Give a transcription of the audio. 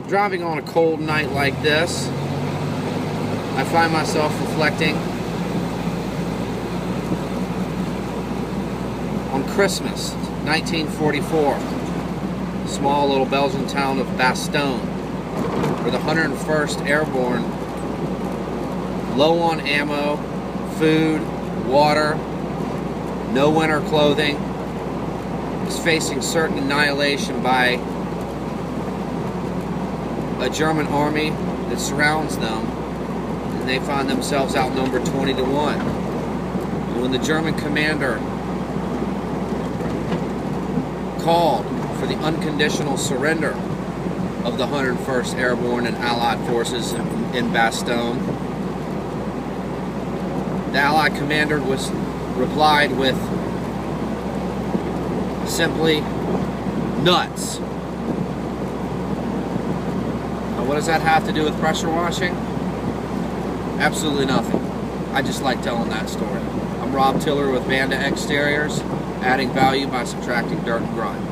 Driving on a cold night like this, I find myself reflecting on Christmas, 1944, small little Belgian town of Bastogne, where the 101st Airborne, low on ammo, food, water, no winter clothing, is facing certain annihilation by a German army that surrounds them, and they find themselves outnumbered 20 to 1. And when the German commander called for the unconditional surrender of the 101st Airborne and Allied forces in Bastogne, the Allied commander replied with simply, "Nuts." Now, what does that have to do with pressure washing? Absolutely nothing. I just like telling that story. I'm Rob Tiller with Banda Exteriors, adding value by subtracting dirt and grime.